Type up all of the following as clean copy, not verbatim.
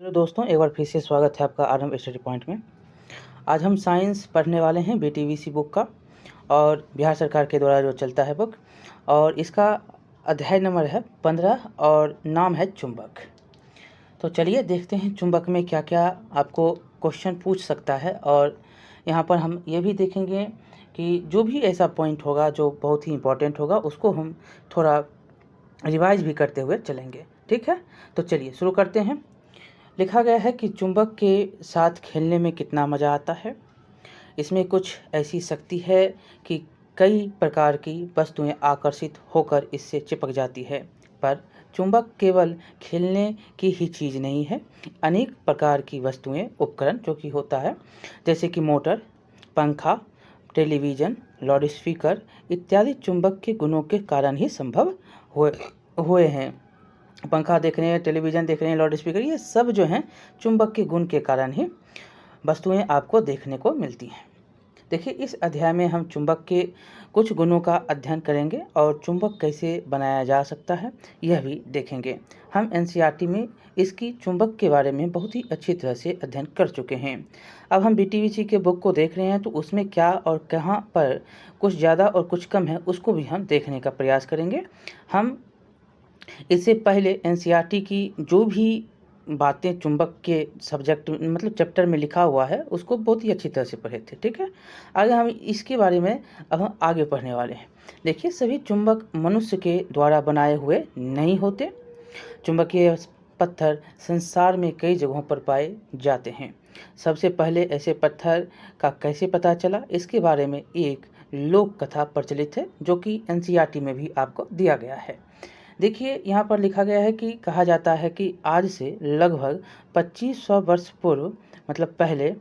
Hello दोस्तों, एक बार फिर से स्वागत है आपका आरंभ स्टडी पॉइंट में। आज हम साइंस पढ़ने वाले हैं बीटीवीसी बुक का, और बिहार सरकार के द्वारा जो चलता है बुक, और इसका अध्याय नंबर है 15 और नाम है चुंबक। तो चलिए देखते हैं चुंबक में क्या क्या आपको क्वेश्चन पूछ सकता है, और यहाँ पर हम ये भी देखेंगे कि जो भी ऐसा पॉइंट होगा जो बहुत ही इम्पोर्टेंट होगा उसको हम थोड़ा रिवाइज भी करते हुए चलेंगे। ठीक है, तो चलिए शुरू करते हैं। लिखा गया है कि चुंबक के साथ खेलने में कितना मज़ा आता है। इसमें कुछ ऐसी शक्ति है कि कई प्रकार की वस्तुएं आकर्षित होकर इससे चिपक जाती है। पर चुंबक केवल खेलने की ही चीज़ नहीं है। अनेक प्रकार की वस्तुएं, उपकरण जो कि होता है, जैसे कि मोटर, पंखा, टेलीविज़न, लाउड स्पीकर इत्यादि चुंबक के गुणों के कारण ही संभव हुए हुए हैं। पंखा देख रहे हैं, टेलीविज़न देख रहे हैं, लाउड स्पीकर, ये सब जो हैं चुंबक के गुण के कारण ही वस्तुएं आपको देखने को मिलती हैं। देखिए, इस अध्याय में हम चुंबक के कुछ गुणों का अध्ययन करेंगे और चुंबक कैसे बनाया जा सकता है यह भी देखेंगे। हम एनसीईआरटी में इसकी चुंबक के बारे में बहुत ही अच्छी तरह से अध्ययन कर चुके हैं। अब हम बीटीवीसी के बुक को देख रहे हैं, तो उसमें क्या और कहाँ पर कुछ ज़्यादा और कुछ कम है उसको भी हम देखने का प्रयास करेंगे। हम इससे पहले एनसीईआरटी की जो भी बातें चुंबक के सब्जेक्ट मतलब चैप्टर में लिखा हुआ है उसको बहुत ही अच्छी तरह से पढ़े थे। ठीक है, आगे हम इसके बारे में अब हम आगे पढ़ने वाले हैं। देखिए, सभी चुंबक मनुष्य के द्वारा बनाए हुए नहीं होते। चुंबकीय पत्थर संसार में कई जगहों पर पाए जाते हैं। सबसे पहले ऐसे पत्थर का कैसे पता चला, इसके बारे में एक लोक कथा प्रचलित है जो कि एनसीईआरटी में भी आपको दिया गया है। देखिए, यहाँ पर लिखा गया है कि कहा जाता है कि आज से लगभग 2500 वर्ष पूर्व, मतलब पहले,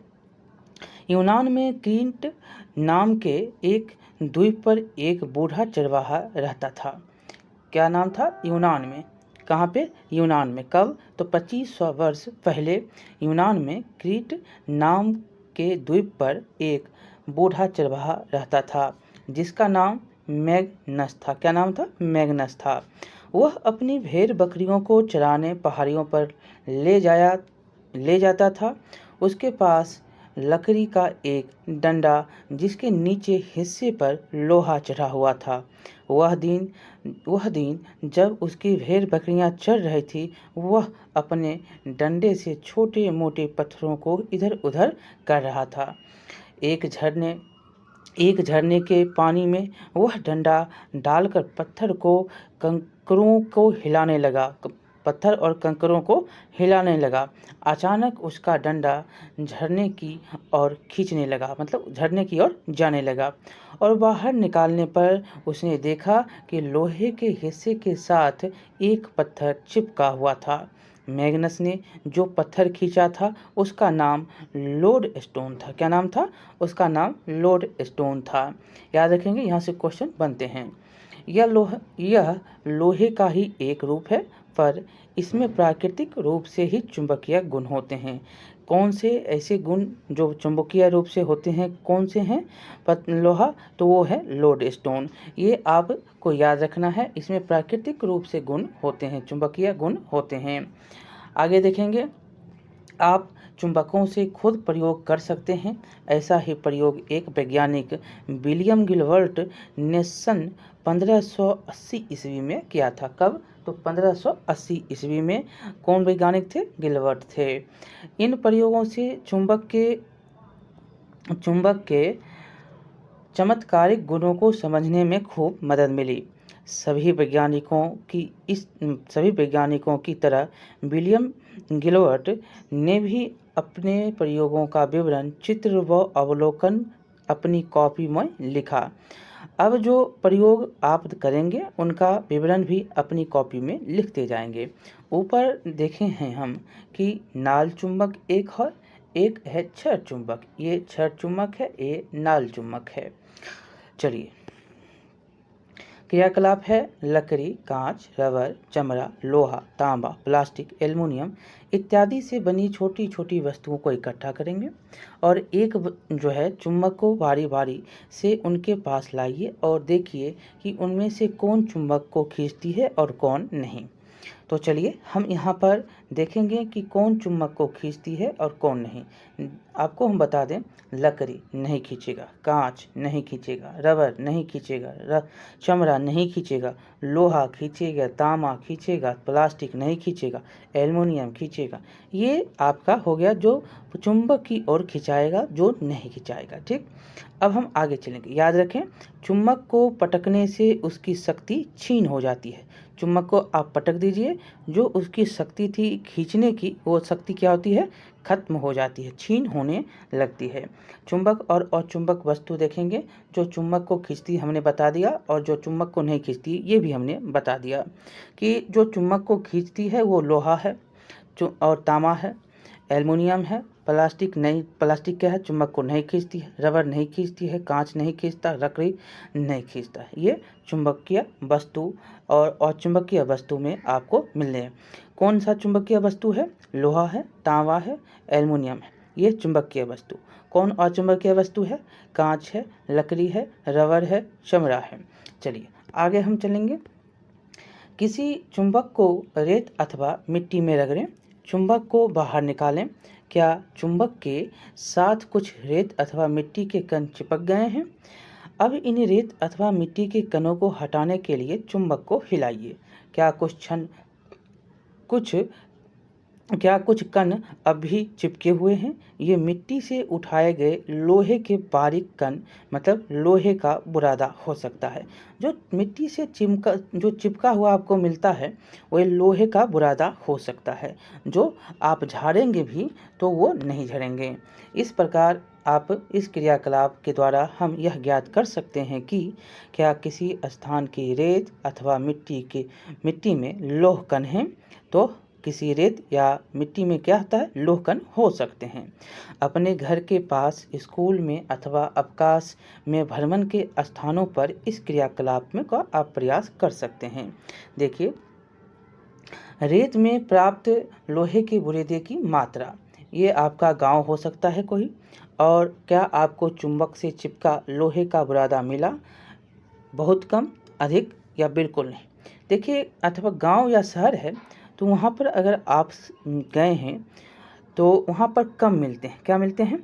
यूनान में क्रीट नाम के एक द्वीप पर एक बूढ़ा चरवाहा रहता था। क्या नाम था? यूनान में। कहाँ पे? यूनान में। कब? तो 2500 वर्ष पहले यूनान में क्रीट नाम के द्वीप पर एक बूढ़ा चरवाहा रहता था जिसका नाम मैग्नस था। क्या नाम था? मैग्नस था। वह अपनी भेड़ बकरियों को चराने पहाड़ियों पर ले जाता था। उसके पास लकड़ी का एक डंडा जिसके नीचे हिस्से पर लोहा चढ़ा हुआ था। वह दिन जब उसकी भेड़ बकरियां चर रही थी, वह अपने डंडे से छोटे मोटे पत्थरों को इधर उधर कर रहा था। एक झरने के पानी में वह डंडा डालकर पत्थर और कंकरों को हिलाने लगा। अचानक उसका डंडा झरने की ओर खींचने लगा, मतलब झरने की ओर जाने लगा, और बाहर निकालने पर उसने देखा कि लोहे के हिस्से के साथ एक पत्थर चिपका हुआ था। मैग्नस ने जो पत्थर खींचा था उसका नाम लोड स्टोन था। क्या नाम था? उसका नाम लोड स्टोन था। याद रखेंगे, यहाँ से क्वेश्चन बनते हैं। यह लोहे का ही एक रूप है, पर इसमें प्राकृतिक रूप से ही चुंबकीय गुण होते हैं। कौन से ऐसे गुण जो चुंबकीय रूप से होते हैं, कौन से हैं? लोहा, तो वो है लोड स्टोन। ये आपको याद रखना है, इसमें प्राकृतिक रूप से गुण होते हैं, चुंबकीय गुण होते हैं। आगे देखेंगे, आप चुंबकों से खुद प्रयोग कर सकते हैं। ऐसा ही प्रयोग एक वैज्ञानिक विलियम गिलबर्ट ने सन 1580 ईस्वी में किया था। कब? तो 1580 ईस्वी में। कौन वैज्ञानिक थे? गिलबर्ट थे। इन प्रयोगों से चुंबक के चमत्कारिक गुणों को समझने में खूब मदद मिली। सभी वैज्ञानिकों की तरह विलियम गिलबर्ट ने भी अपने प्रयोगों का विवरण, चित्र व अवलोकन अपनी कॉपी में लिखा। अब जो प्रयोग आप करेंगे उनका विवरण भी अपनी कॉपी में लिखते जाएंगे। ऊपर देखे हैं हम कि नाल चुंबक एक है छड़ चुंबक। ये छड़ चुंबक है, ये नाल चुंबक है। चलिए, क्रियाकलाप है लकड़ी, कांच, रबर, चमड़ा, लोहा, तांबा, प्लास्टिक, एल्युमिनियम इत्यादि से बनी छोटी छोटी वस्तुओं को इकट्ठा करेंगे और एक जो है चुंबक को बारी बारी से उनके पास लाइए और देखिए कि उनमें से कौन चुंबक को खींचती है और कौन नहीं। तो चलिए हम यहाँ पर देखेंगे कि कौन चुम्बक को खींचती है और कौन नहीं। आपको हम बता दें, लकड़ी नहीं खींचेगा, कांच नहीं खींचेगा, रबर नहीं खींचेगा, चमड़ा नहीं खींचेगा, लोहा खींचेगा, तांबा खींचेगा, प्लास्टिक नहीं खींचेगा, एल्युमिनियम खींचेगा। ये आपका हो गया जो चुंबक की ओर खिंचाएगा, जो नहीं खिंचाएगा। ठीक, अब हम आगे चलेंगे। याद रखें, चुम्बक को पटकने से उसकी शक्ति छीन हो जाती है। चुम्बक को आप पटक दीजिए, जो उसकी शक्ति थी खींचने की, वो शक्ति क्या होती है, खत्म हो जाती है, छीन होने लगती है। चुंबक और अचुंबक वस्तु देखेंगे। जो चुंबक को खींचती हमने बता दिया, और जो चुंबक को नहीं खींचती ये भी हमने बता दिया। कि जो चुंबक को खींचती है वो लोहा है और तांबा है, एल्युमिनियम है, प्लास्टिक नहीं। प्लास्टिक क्या है, चुंबक को नहीं खींचती है। रबर नहीं खींचती है, कांच नहीं खींचता, लकड़ी नहीं खींचता है। ये चुंबकीय वस्तु और अचुंबकीय वस्तु में आपको मिलने हैं। कौन सा चुंबकीय वस्तु है, लोहा है, तांबा है, एल्युमिनियम है, ये चुंबकीय वस्तु। कौन अचुंबकीय वस्तु है, कांच है, लकड़ी है, रबर है, चमड़ा है। चलिए आगे हम चलेंगे। किसी चुंबक को रेत अथवा मिट्टी में रगड़ें, चुंबक को बाहर निकालें। क्या चुंबक के साथ कुछ रेत अथवा मिट्टी के कण चिपक गए हैं? अब इन रेत अथवा मिट्टी के कणों को हटाने के लिए चुंबक को हिलाइए। क्या कुछ कण अब भी चिपके हुए हैं? ये मिट्टी से उठाए गए लोहे के बारीक कण, मतलब लोहे का बुरादा हो सकता है। जो मिट्टी से चिपका हुआ आपको मिलता है, वो लोहे का बुरादा हो सकता है, जो आप झाड़ेंगे भी तो वो नहीं झड़ेंगे। इस प्रकार आप इस क्रियाकलाप के द्वारा हम यह ज्ञात कर सकते हैं कि क्या किसी स्थान की रेत अथवा मिट्टी में लोह कण हैं, तो किसी रेत या मिट्टी में क्या होता है, लोह कण हो सकते हैं। अपने घर के पास, स्कूल में अथवा अवकाश में भ्रमण के स्थानों पर इस क्रियाकलाप में का आप प्रयास कर सकते हैं। देखिए, रेत में प्राप्त लोहे के बुरादे की मात्रा, ये आपका गांव हो सकता है कोई, और क्या आपको चुंबक से चिपका लोहे का बुरादा मिला? बहुत कम, अधिक या बिल्कुल नहीं। देखिए, अथवा गांव या शहर है तो वहाँ पर अगर आप गए हैं तो वहाँ पर कम मिलते हैं। क्या मिलते हैं?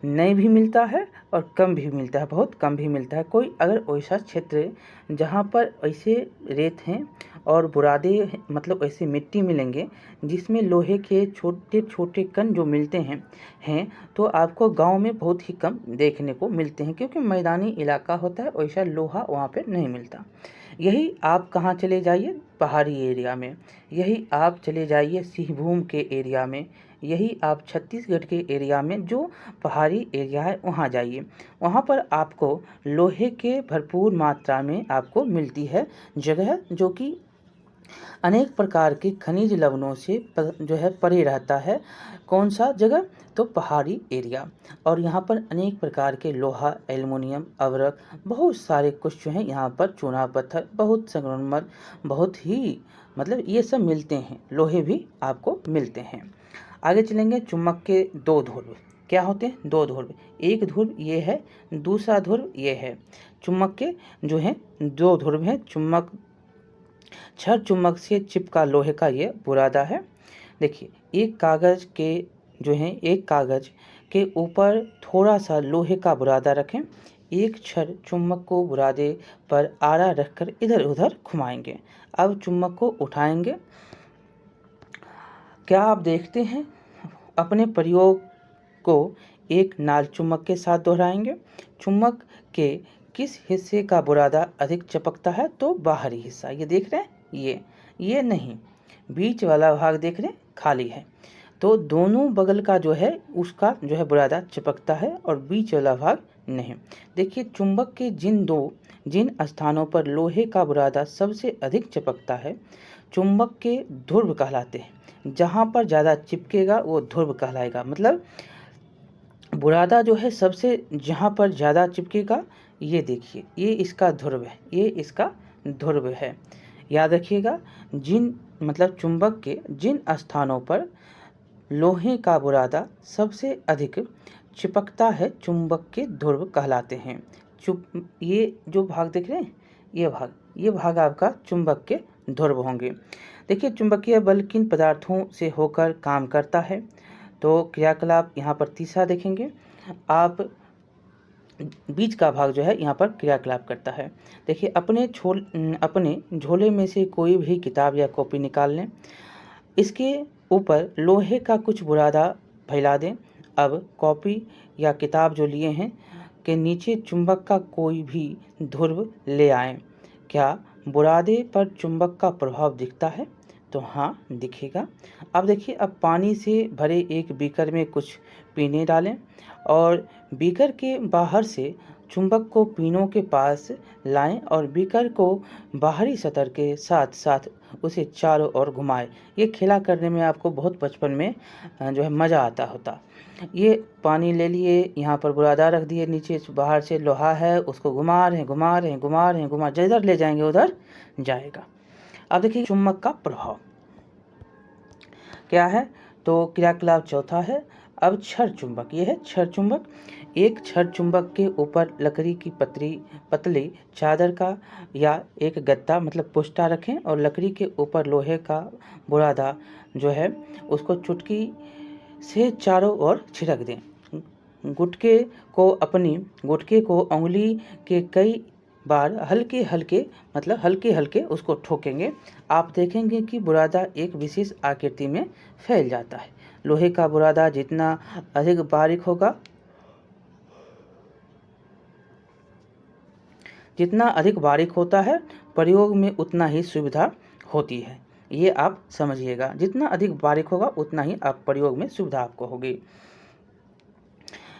नहीं भी मिलता है और कम भी मिलता है, बहुत कम भी मिलता है। कोई अगर वैसा क्षेत्र जहाँ पर ऐसे रेत हैं और बुरादे, मतलब ऐसे मिट्टी मिलेंगे जिसमें लोहे के छोटे छोटे कण जो मिलते हैं तो आपको गांव में बहुत ही कम देखने को मिलते हैं, क्योंकि मैदानी इलाका होता है, वैसा लोहा वहाँ पे नहीं मिलता। यही आप कहाँ चले जाइए, पहाड़ी एरिया में, यही आप चले जाइए सिंहभूम के एरिया में, यही आप छत्तीसगढ़ के एरिया में जो पहाड़ी एरिया है वहाँ जाइए। वहाँ पर आपको लोहे के भरपूर मात्रा में आपको मिलती है जगह, जो कि अनेक प्रकार के खनिज लवणों से जो है परे रहता है। कौन सा जगह? तो पहाड़ी एरिया। और यहाँ पर अनेक प्रकार के लोहा, एल्युमिनियम, अवरक, बहुत सारे कुछ जो हैं यहाँ पर, चूना पत्थर, बहुत संगमरमर, बहुत ही मतलब ये सब मिलते हैं। लोहे भी आपको मिलते हैं। आगे चलेंगे। चुंबक के दो ध्रुव क्या होते हैं? दो ध्रुव। एक ध्रुव ये है, दूसरा ध्रुव ये है। चुंबक के जो है दो ध्रुव हैं। छड़ चुंबक से चिपका लोहे का ये बुरादा है। देखिए, एक कागज के ऊपर थोड़ा सा लोहे का बुरादा रखें। एक छड़ चुंबक को बुरादे पर आड़ा रखकर इधर उधर घुमाएंगे। अब चुंबक को उठाएंगे। क्या आप देखते हैं? अपने प्रयोग को एक नाल चुंबक के साथ दोहराएंगे। चुंबक के किस हिस्से का बुरादा अधिक चपकता है? तो बाहरी हिस्सा। ये देख रहे हैं, ये नहीं, बीच वाला भाग देख रहे हैं, खाली है। तो दोनों बगल का जो है उसका जो है बुरादा चिपकता है और बीच वाला भाग नहीं। देखिए, चुंबक के जिन स्थानों पर लोहे का बुरादा सबसे अधिक चिपकता है, चुंबक के ध्रुव कहलाते हैं। जहाँ पर ज़्यादा चिपकेगा वो ध्रुव कहलाएगा। मतलब बुरादा जो है सबसे जहाँ पर ज़्यादा चिपकेगा, ये देखिए, ये इसका ध्रुव है, ये इसका ध्रुव है। याद रखिएगा, चुंबक के जिन स्थानों पर लोहे का बुरादा सबसे अधिक चिपकता है, चुंबक के ध्रुव कहलाते हैं। ये जो भाग देख रहे हैं, ये भाग आपका चुंबक के ध्रुव होंगे। देखिए चुंबकीय बल किन पदार्थों से होकर काम करता है, तो क्रियाकलाप यहाँ पर तीसरा देखेंगे आप। बीच का भाग जो है यहाँ पर क्रियाकलाप करता है। देखिए अपने झोले में से कोई भी किताब या कॉपी निकाल लें, इसके ऊपर लोहे का कुछ बुरादा फैला दें। अब कॉपी या किताब जो लिए हैं के नीचे चुंबक का कोई भी ध्रुव ले आएं। क्या बुरादे पर चुंबक का प्रभाव दिखता है, तो हाँ दिखेगा। अब देखिए अब पानी से भरे एक बीकर में कुछ पीने डालें और बीकर के बाहर से चुंबक को पीनों के पास लाएं और बीकर को बाहरी सतह के साथ साथ उसे चारों ओर घुमाएं। ये खेला करने में आपको बहुत बचपन में जो है मज़ा आता होता। ये पानी ले लिए, यहाँ पर बुरादा रख दिए, नीचे बाहर से लोहा है, उसको घुमा रहे हैं जिधर ले जाएंगे उधर जाएगा। अब देखिए चुंबक का प्रभाव क्या है, तो क्रियाकलाप चौथा है। अब छड़ चुंबक, ये है छड़ चुंबक। एक छड़ चुंबक के ऊपर लकड़ी की पतली चादर का या एक गत्ता मतलब पुष्टा रखें और लकड़ी के ऊपर लोहे का बुरादा जो है उसको चुटकी से चारों ओर छिड़क दें। गुटके को उंगली के कई बार हल्के हल्के उसको ठोकेंगे। आप देखेंगे कि बुरादा एक विशेष आकृति में फैल जाता है। लोहे का बुरादा जितना अधिक बारीक होता है प्रयोग में उतना ही सुविधा होती है। ये आप समझिएगा, जितना अधिक बारीक होगा उतना ही आप प्रयोग में सुविधा आपको होगी।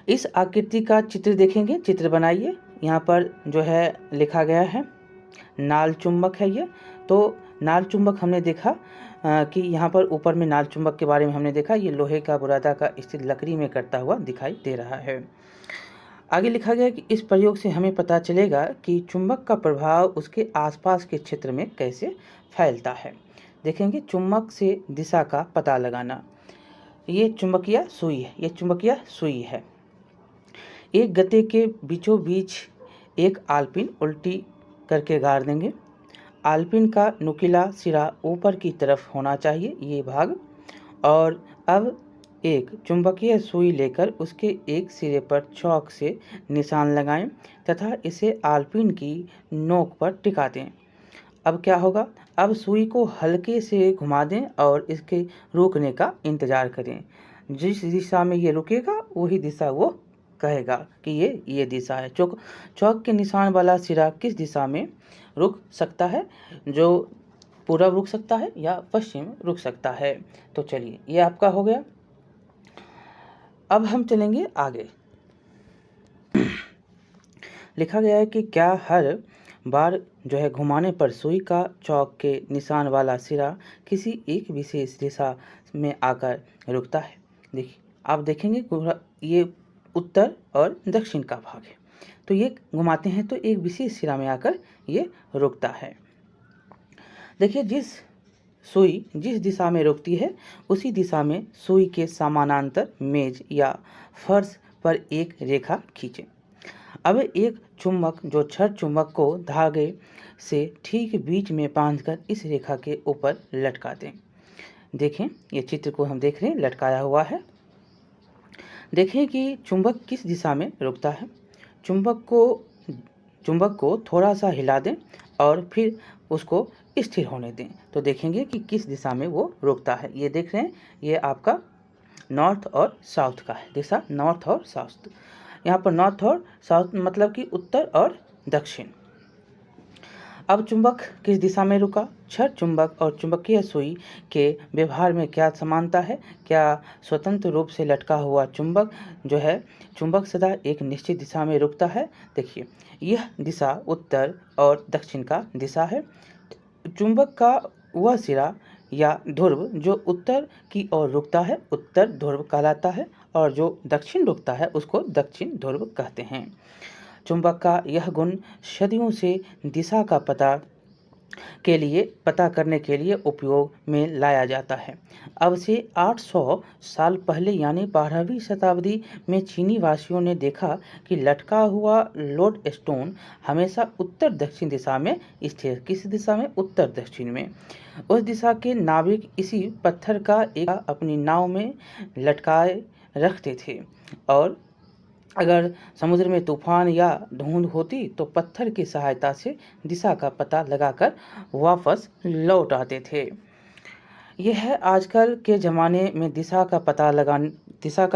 इस आकृति का चित्र देखेंगे, चित्र बनाइए। यहाँ पर जो है लिखा गया है नाल चुंबक है ये। तो नाल चुंबक हमने देखा कि यहाँ पर ऊपर में नाल चुंबक के बारे में हमने देखा, ये लोहे का बुरादा का स्थित लकड़ी में करता हुआ दिखाई दे रहा है। आगे लिखा गया कि इस प्रयोग से हमें पता चलेगा कि चुंबक का प्रभाव उसके आसपास के क्षेत्र में कैसे फैलता है। देखेंगे चुंबक से दिशा का पता लगाना। ये चुंबकीय सुई है। एक गत्ते के बीचों बीच एक आलपिन उल्टी करके गाड़ देंगे। आलपिन का नुकीला सिरा ऊपर की तरफ होना चाहिए, ये भाग। और अब एक चुंबकीय सुई लेकर उसके एक सिरे पर चौक से निशान लगाएं तथा इसे आलपिन की नोक पर टिका दें। अब क्या होगा, अब सुई को हल्के से घुमा दें और इसके रुकने का इंतज़ार करें। जिस दिशा में ये रुकेगा वही दिशा वो कहेगा कि ये दिशा है। चौक के निशान वाला सिरा किस दिशा में रुक सकता है, जो पूरब रुक सकता है या पश्चिम रुक सकता है। तो चलिए ये आपका हो गया। अब हम चलेंगे आगे। लिखा गया है कि क्या हर बार जो है घुमाने पर सुई का चौक के निशान वाला सिरा किसी एक विशेष दिशा में आकर रुकता है। देखिए आप देखेंगे ये उत्तर और दक्षिण का भाग है, तो ये घुमाते हैं तो एक विशेष सिरा में आकर ये रुकता है। देखिए जिस सुई जिस दिशा में रुकती है उसी दिशा में सुई के समानांतर मेज या फर्श पर एक रेखा खींचें। अब एक चुंबक जो छड़ चुंबक को धागे से ठीक बीच में बांधकर इस रेखा के ऊपर लटका दें। देखें ये चित्र को हम देख रहे हैं, लटकाया हुआ है। देखें कि चुंबक किस दिशा में रुकता है। चुंबक को थोड़ा सा हिला दें और फिर उसको स्थिर होने दें, तो देखेंगे कि किस दिशा में वो रुकता है। ये देख रहे हैं, ये आपका नॉर्थ और साउथ का है दिशा, नॉर्थ और साउथ। यहाँ पर नॉर्थ और साउथ मतलब कि उत्तर और दक्षिण। अब चुंबक किस दिशा में रुका। छड़ चुंबक और चुंबकीय सुई के व्यवहार में क्या समानता है। क्या स्वतंत्र रूप से लटका हुआ चुंबक जो है चुंबक सदा एक निश्चित दिशा में रुकता है। देखिए यह दिशा उत्तर और दक्षिण का दिशा है। चुंबक का वह सिरा या ध्रुव जो उत्तर की ओर रुकता है उत्तर ध्रुव कहलाता है और जो दक्षिण रुकता है उसको दक्षिण ध्रुव कहते हैं। चुंबक का यह गुण सदियों से दिशा का पता के लिए पता करने के लिए उपयोग में लाया जाता है। अब से 800 साल पहले यानी 12वीं शताब्दी में चीनी वासियों ने देखा कि लटका हुआ लोड स्टोन हमेशा उत्तर दक्षिण दिशा में स्थिर, किस दिशा में? उत्तर दक्षिण में। उस दिशा के नाविक इसी पत्थर का एक अपनी नाव में लटकाए रखते थे और अगर समुद्र में तूफान या धुंध होती तो पत्थर की सहायता से दिशा का पता लगाकर वापस लौट आते थे। यह है आजकल के ज़माने में दिशा का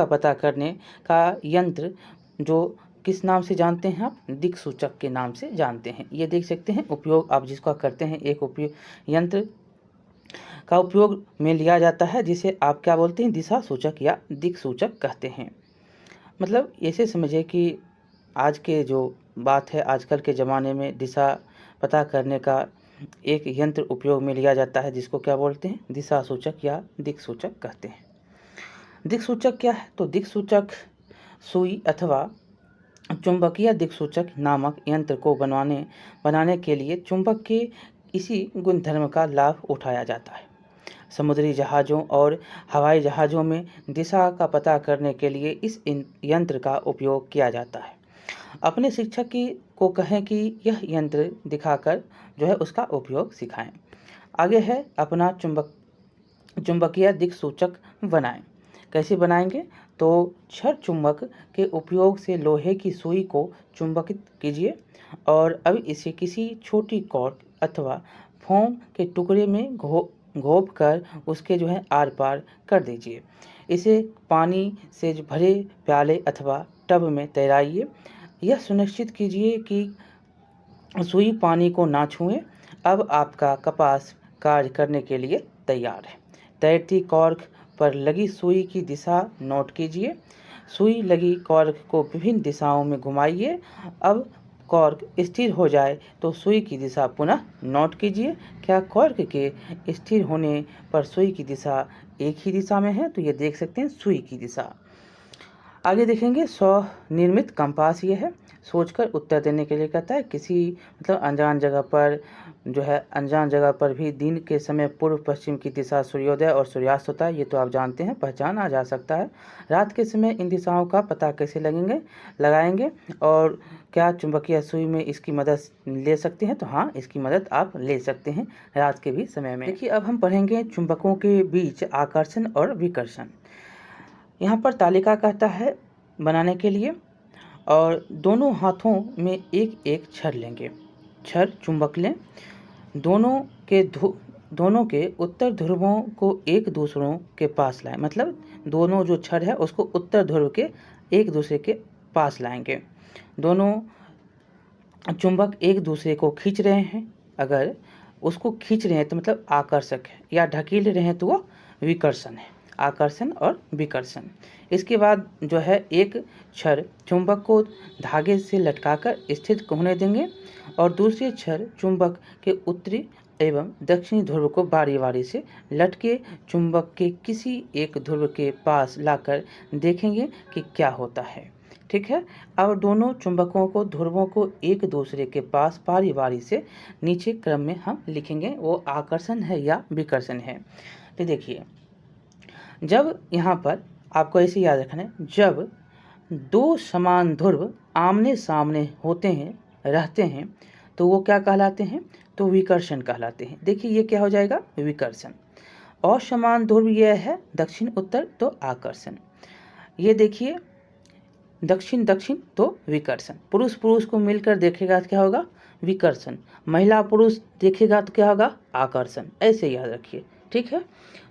पता करने का यंत्र, जो किस नाम से जानते हैं आप? दिक् सूचक के नाम से जानते हैं। ये देख सकते हैं उपयोग आप जिसका करते हैं, एक उपयोग यंत्र का उपयोग में लिया जाता है जिसे आप क्या बोलते हैं? दिशा सूचक या दिक् सूचक कहते हैं। मतलब ऐसे समझिए कि आज के जो बात है, आजकल के ज़माने में दिशा पता करने का एक यंत्र उपयोग में लिया जाता है जिसको क्या बोलते हैं? दिशा सूचक या दिक् सूचक कहते हैं। दिक् सूचक क्या है? तो दिक् सूचक सुई अथवा चुंबकीय दिक् सूचक नामक यंत्र को बनाने के लिए चुंबक के इसी गुणधर्म का लाभ उठाया जाता है। समुद्री जहाज़ों और हवाई जहाज़ों में दिशा का पता करने के लिए इस यंत्र का उपयोग किया जाता है। अपने शिक्षक को कहें कि यह यंत्र दिखाकर जो है उसका उपयोग सिखाएं। आगे है अपना चुंबकीय दिक् सूचक बनाएं। कैसे बनाएंगे? तो क्षर चुंबक के उपयोग से लोहे की सुई को चुंबकित कीजिए और अब इसे किसी छोटी कॉर्क अथवा फोम के टुकड़े में घोप कर उसके जो है आर पार कर दीजिए। इसे पानी से भरे प्याले अथवा टब में तैराइए। यह सुनिश्चित कीजिए कि सुई पानी को ना छुए। अब आपका कपास कार्य करने के लिए तैयार है। तैरती कॉर्क पर लगी सुई की दिशा नोट कीजिए। सुई लगी कॉर्क को विभिन्न दिशाओं में घुमाइए। अब कॉर्क स्थिर हो जाए तो सुई की दिशा पुनः नोट कीजिए। क्या कॉर्क के स्थिर होने पर सुई की दिशा एक ही दिशा में है? तो ये देख सकते हैं सुई की दिशा। आगे देखेंगे स्वनिर्मित कंपास। ये है सोचकर उत्तर देने के लिए कहता है। किसी मतलब अनजान जगह पर भी दिन के समय पूर्व पश्चिम की दिशा सूर्योदय और सूर्यास्त होता है, ये तो आप जानते हैं, पहचाना जा सकता है। रात के समय इन दिशाओं का पता कैसे लगाएंगे और क्या चुंबकीय सुई में इसकी मदद ले सकते हैं? तो हाँ, इसकी मदद आप ले सकते हैं रात के भी समय में। देखिए अब हम पढ़ेंगे चुंबकों के बीच आकर्षण और विकर्षण। यहाँ पर तालिका कहता है बनाने के लिए और दोनों हाथों में एक एक छड़ लेंगे। छड़ चुंबक लें। दोनों के उत्तर ध्रुवों को एक दूसरों के पास लाएं। मतलब दोनों जो छड़ है उसको उत्तर ध्रुव के एक दूसरे के पास लाएंगे। दोनों चुंबक एक दूसरे को खींच रहे हैं। अगर उसको खींच रहे हैं तो मतलब आकर्षक है, या ढकेल रहे हैं तो वो विकर्षण है। आकर्षण और विकर्षण। इसके बाद जो है एक छड़ चुंबक को धागे से लटकाकर स्थिर होने देंगे और दूसरे छड़ चुंबक के उत्तरी एवं दक्षिणी ध्रुव को बारी बारी से लटके चुंबक के किसी एक ध्रुव के पास लाकर देखेंगे कि क्या होता है। ठीक है। अब दोनों चुंबकों को ध्रुवों को एक दूसरे के पास बारी बारी से नीचे क्रम में हम लिखेंगे, वो आकर्षण है या विकर्षण है। तो देखिए, जब यहाँ पर आपको ऐसे याद रखना है, जब दो समान ध्रुव आमने सामने रहते हैं तो वो क्या कहलाते हैं? तो विकर्षण कहलाते हैं। देखिए ये क्या हो जाएगा? विकर्षण। असमान ध्रुव यह है दक्षिण उत्तर, तो आकर्षण। ये देखिए दक्षिण दक्षिण, तो विकर्षण। पुरुष पुरुष को मिलकर देखेगा तो क्या होगा? विकर्षण। महिला पुरुष देखेगा तो क्या होगा? आकर्षण। ऐसे याद रखिए। ठीक है।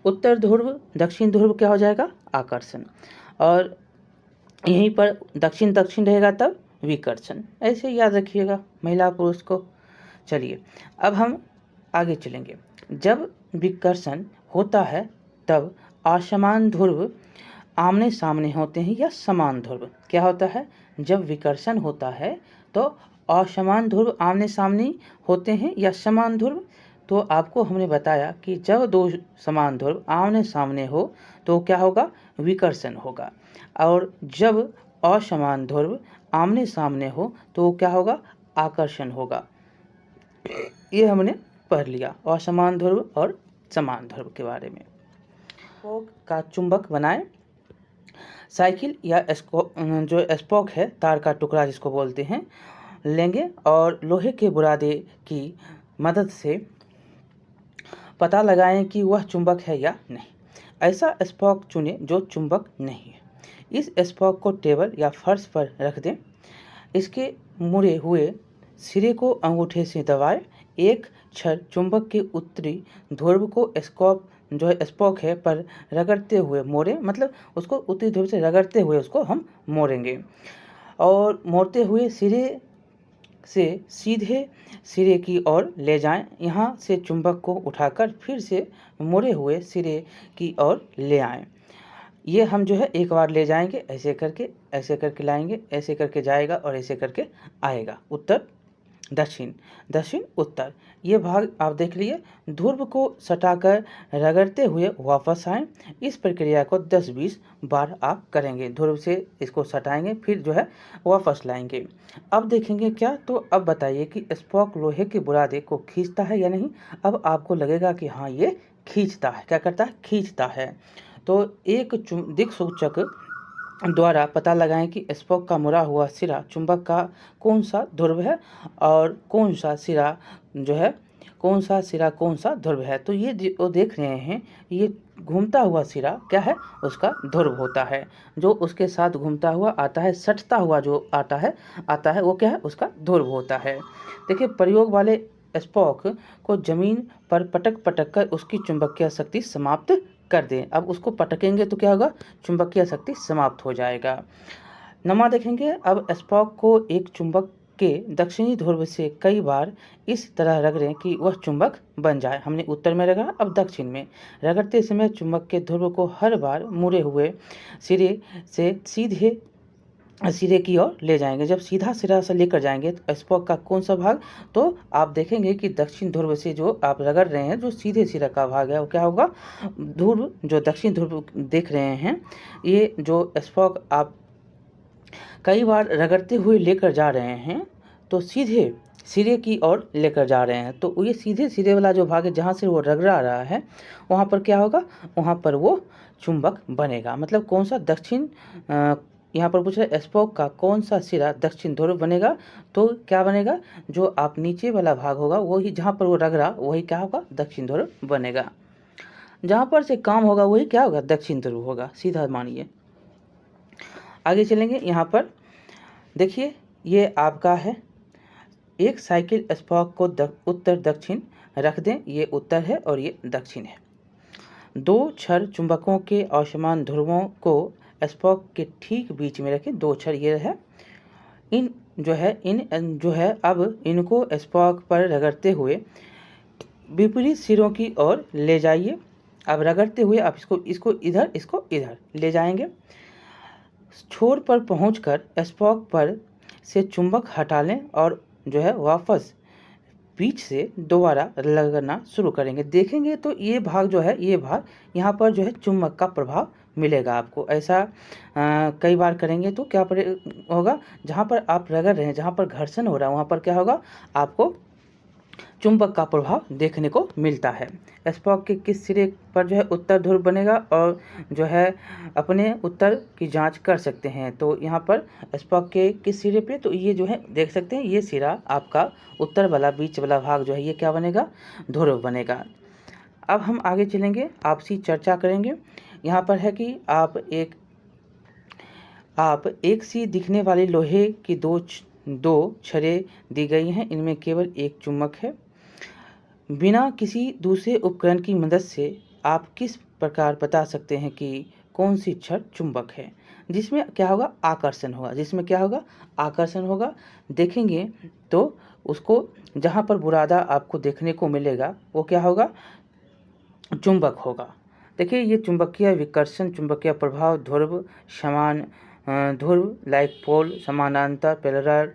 उत्तर ध्रुव दक्षिण ध्रुव क्या हो जाएगा? आकर्षण। और यहीं पर दक्षिण दक्षिण रहेगा तब विकर्षण। ऐसे याद रखिएगा महिला पुरुष को। चलिए अब हम आगे चलेंगे। जब विकर्षण होता है तब असमान ध्रुव आमने सामने होते हैं या समान ध्रुव। क्या होता है? जब विकर्षण होता है तो असमान ध्रुव आमने सामने होते हैं या समान ध्रुव। तो आपको हमने बताया कि जब दो समान ध्रुव आमने सामने हो तो क्या होगा? विकर्षण होगा। और जब असमान ध्रुव आमने सामने हो तो क्या होगा? आकर्षण होगा। ये हमने पढ़ लिया, असमान ध्रुव और समान ध्रुव के बारे में। स्पोक का चुंबक बनाएं। साइकिल या जो स्पोक है, तार का टुकड़ा जिसको बोलते हैं, लेंगे और लोहे के बुरादे की मदद से पता लगाएं कि वह चुंबक है या नहीं। ऐसा स्पोक चुनें जो चुंबक नहीं है। इस स्पोक को टेबल या फर्श पर रख दें। इसके मुड़े हुए सिरे को अंगूठे से दबाएं। एक छड़ चुंबक के उत्तरी ध्रुव को स्पोक है पर रगड़ते हुए मोड़ें, मतलब उसको उत्तरी ध्रुव से रगड़ते हुए उसको हम मोड़ेंगे और मोड़ते हुए सिरे से सीधे सिरे की ओर ले जाएं। यहाँ से चुंबक को उठाकर फिर से मुड़े हुए सिरे की ओर ले आएं। ये हम एक बार ले जाएंगे, ऐसे करके लाएंगे, ऐसे करके जाएगा और ऐसे करके आएगा। उत्तर दक्षिण, दक्षिण उत्तर। ये भाग आप देख लिए। ध्रुव को सटाकर रगड़ते हुए वापस आएं। इस प्रक्रिया को 10-20 बार आप करेंगे। ध्रुव से इसको सटाएंगे, फिर वापस लाएंगे। अब देखेंगे क्या, तो अब बताइए कि स्पोक लोहे के बुरादे को खींचता है या नहीं। अब आपको लगेगा कि हाँ, ये खींचता है। क्या करता है? खींचता है। तो एक दिक्सूचक द्वारा पता लगाएं कि स्पोक का मुड़ा हुआ सिरा चुंबक का कौन सा ध्रुव है और कौन सा सिरा कौन सा ध्रुव है। तो ये जो देख रहे हैं, ये घूमता हुआ सिरा क्या है? उसका ध्रुव होता है। जो उसके साथ घूमता हुआ आता है, सटता हुआ जो आता है वो क्या है? उसका ध्रुव होता है। देखिए, प्रयोग वाले स्पोक को जमीन पर पटक कर उसकी चुंबकीय शक्ति समाप्त कर दें। अब उसको पटकेंगे तो क्या होगा? चुंबकीय शक्ति समाप्त हो जाएगा। नमा देखेंगे। अब स्पोक को एक चुंबक के दक्षिणी ध्रुव से कई बार इस तरह रगड़ें कि वह चुंबक बन जाए। हमने उत्तर में रगड़ा, अब दक्षिण में। रगड़ते समय चुंबक के ध्रुव को हर बार मुड़े हुए सिरे से सीधे सिरे की ओर ले जाएंगे। जब सीधा सिरा से लेकर जाएंगे तो स्पोक का कौन सा भाग? तो आप देखेंगे कि दक्षिण ध्रुव से जो आप रगड़ रहे हैं, जो सीधे सिरा का भाग है, वो क्या होगा? ध्रुव, जो दक्षिण ध्रुव देख रहे हैं, ये जो स्पोक आप कई बार रगड़ते हुए लेकर जा रहे हैं, तो सीधे सिरे की ओर लेकर जा रहे हैं। तो ये सीधे सिरे वाला जो भाग है, जहाँ से वो रगड़ा रहा है, वहाँ पर क्या होगा? वहाँ पर वो चुंबक बनेगा। मतलब कौन सा? दक्षिण। यहाँ पर पूछ रहे स्पोक का कौन सा सिरा दक्षिण ध्रुव बनेगा, तो क्या बनेगा? जो आप नीचे वाला भाग होगा, वही जहाँ पर वो रगड़ा, वही क्या होगा? दक्षिण ध्रुव बनेगा। जहाँ पर से काम होगा वही क्या होगा? दक्षिण ध्रुव होगा। सीधा मानिए। आगे चलेंगे। यहाँ पर देखिए, ये आपका है। एक साइकिल स्पोक को उत्तर दक्षिण रख दें। ये उत्तर है और ये दक्षिण है। दो छड़ चुंबकों के असमान ध्रुवों को स्पोक के ठीक बीच में रखें। दो छड़ ये है। इन अब इनको स्पोक पर रगड़ते हुए विपरीत सिरों की ओर ले जाइए। अब रगड़ते हुए आप इसको इधर ले जाएंगे। छोर पर पहुंचकर स्पोक पर से चुंबक हटा लें और वापस बीच से दोबारा लगना शुरू करेंगे। देखेंगे तो ये भाग यहाँ पर चुंबक का प्रभाव मिलेगा आपको। ऐसा कई बार करेंगे तो क्या होगा? जहाँ पर आप रगड़ रहे हैं, जहाँ पर घर्षण हो रहा है, वहाँ पर क्या होगा? आपको चुंबक का प्रभाव देखने को मिलता है। स्पोक के किस सिरे पर उत्तर ध्रुव बनेगा और अपने उत्तर की जांच कर सकते हैं। तो यहाँ पर स्पोक के किस सिरे पे, तो ये देख सकते हैं, ये सिरा आपका उत्तर वाला, बीच वाला भाग ये क्या बनेगा? ध्रुव बनेगा। अब हम आगे चलेंगे, आपसी चर्चा करेंगे। यहाँ पर है कि आप एक सी दिखने वाली लोहे की दो छड़ें दी गई हैं। इनमें केवल एक चुंबक है। बिना किसी दूसरे उपकरण की मदद से आप किस प्रकार बता सकते हैं कि कौन सी छड़ चुंबक है? जिसमें क्या होगा? आकर्षण होगा। जिसमें क्या होगा? आकर्षण होगा। देखेंगे तो उसको जहाँ पर बुरादा आपको देखने को मिलेगा, वो क्या होगा? चुंबक होगा। देखिए, ये चुंबकीय विकर्षण, चुंबकीय प्रभाव, ध्रुव, समान ध्रुव लाइक पोल, समानांतर पैरेलल,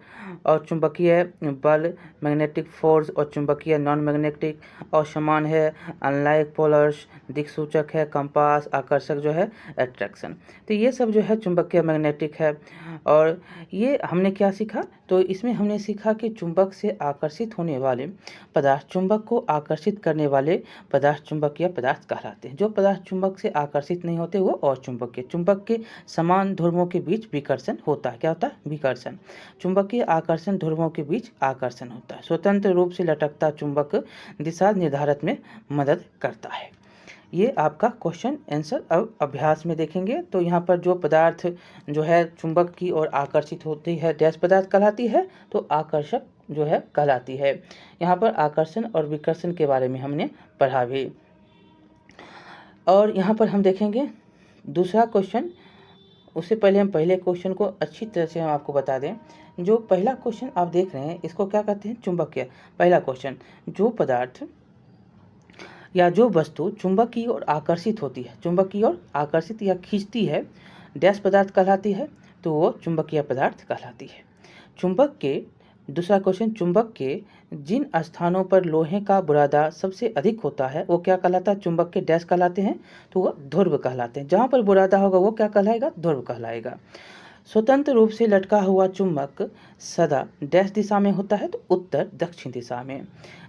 और चुंबकीय बल मैग्नेटिक फोर्स, और चुंबकीय नॉन मैग्नेटिक, और समान है अनलाइक पोलर्स, दिक्सूचक है कंपास, आकर्षक जो है अट्रैक्शन। तो ये सब जो है चुंबकीय मैग्नेटिक है। और ये हमने क्या सीखा, तो इसमें हमने सीखा कि चुंबक से आकर्षित होने वाले पदार्थ, चुंबक को आकर्षित करने वाले पदार्थ चुंबकीय पदार्थ कहलाते हैं। जो पदार्थ चुंबक से आकर्षित नहीं होते वो अचुंबकीय। चुंबक के समान ध्रुवों के बीच विकर्षण होता है। क्या होता है? विकर्षण। चुंबकीय आकर्षण ध्रुवों के बीच आकर्षण होता है। स्वतंत्र रूप से लटकता चुंबक दिशा निर्धारण में मदद करता है। ये आपका क्वेश्चन आंसर अब अभ्यास में देखेंगे। तो यहाँ पर जो पदार्थ जो है चुंबक की ओर आकर्षित होती है डैश पदार्थ कहलाती है, तो आकर्षक जो है कहलाती है। यहाँ पर आकर्षण और विकर्षण के बारे में हमने पढ़ा भी। और यहाँ पर हम देखेंगे दूसरा क्वेश्चन। उससे पहले हम पहले क्वेश्चन को अच्छी तरह से हम आपको बता दें। जो पहला क्वेश्चन आप देख रहे हैं इसको क्या कहते हैं? चुंबकीय। पहला क्वेश्चन, जो पदार्थ या जो वस्तु चुंबक की ओर आकर्षित होती है, चुंबक की ओर आकर्षित या खींचती है, डैश पदार्थ कहलाती है, तो वो चुंबकीय पदार्थ कहलाती है। चुंबक के दूसरा क्वेश्चन, चुंबक के जिन स्थानों पर लोहे का बुरादा सबसे अधिक होता है वो क्या कहलाता है? चुंबक के डैश कहलाते हैं, तो वो ध्रुव कहलाते हैं। जहाँ पर बुरादा होगा वो क्या कहलाएगा? ध्रुव कहलाएगा। स्वतंत्र रूप से लटका हुआ चुंबक सदा डैश दिशा में होता है, तो उत्तर दक्षिण दिशा में।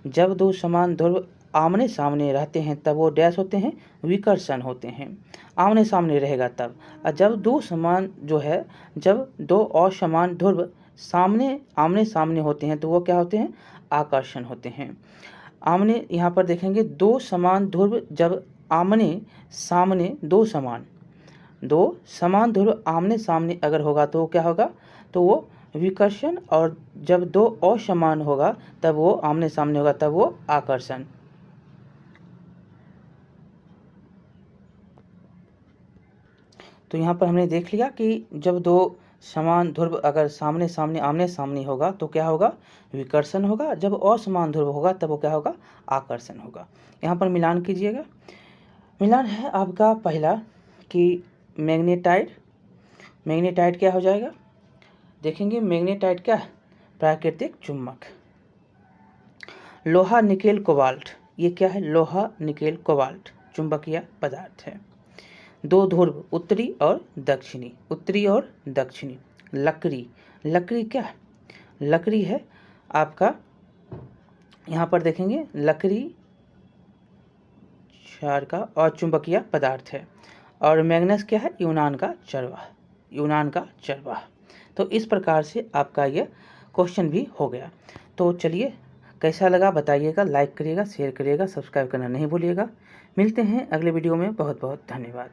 जब दो समान ध्रुव आमने सामने रहते हैं तब वो डैश होते हैं, विकर्षण होते हैं। आमने सामने रहेगा तब। और जब दो समान जो है, जब दो असमान ध्रुव आमने सामने होते हैं तो वो क्या होते हैं? आकर्षण होते हैं। आमने यहाँ पर देखेंगे दो समान ध्रुव जब आमने सामने दो समान ध्रुव आमने सामने अगर होगा तो क्या होगा? तो वो विकर्षण। और जब दो असमान होगा तब वो आमने सामने होगा तब वो आकर्षण। तो यहाँ पर हमने देख लिया कि जब दो समान ध्रुव अगर आमने सामने होगा तो क्या होगा? विकर्षण होगा। जब असमान ध्रुव होगा तब वो क्या होगा? आकर्षण होगा। यहाँ पर मिलान कीजिएगा। मिलान है आपका पहला कि मैग्नेटाइट क्या हो जाएगा? देखेंगे मैग्नेटाइट क्या है? प्राकृतिक चुम्बक। लोहा निकेल कोबाल्ट, ये क्या है? लोहा निकेल कोबाल्ट चुंबकीय पदार्थ है। दो ध्रुव उत्तरी और दक्षिणी। लकड़ी क्या है? लकड़ी है आपका, यहाँ पर देखेंगे लकड़ी क्षार का और चुंबकीय पदार्थ है। और मैग्नेस क्या है? यूनान का चरवाह। तो इस प्रकार से आपका ये क्वेश्चन भी हो गया। तो चलिए, कैसा लगा बताइएगा, लाइक करिएगा, शेयर करिएगा, सब्सक्राइब करना नहीं भूलिएगा। मिलते हैं अगले वीडियो में। बहुत बहुत धन्यवाद।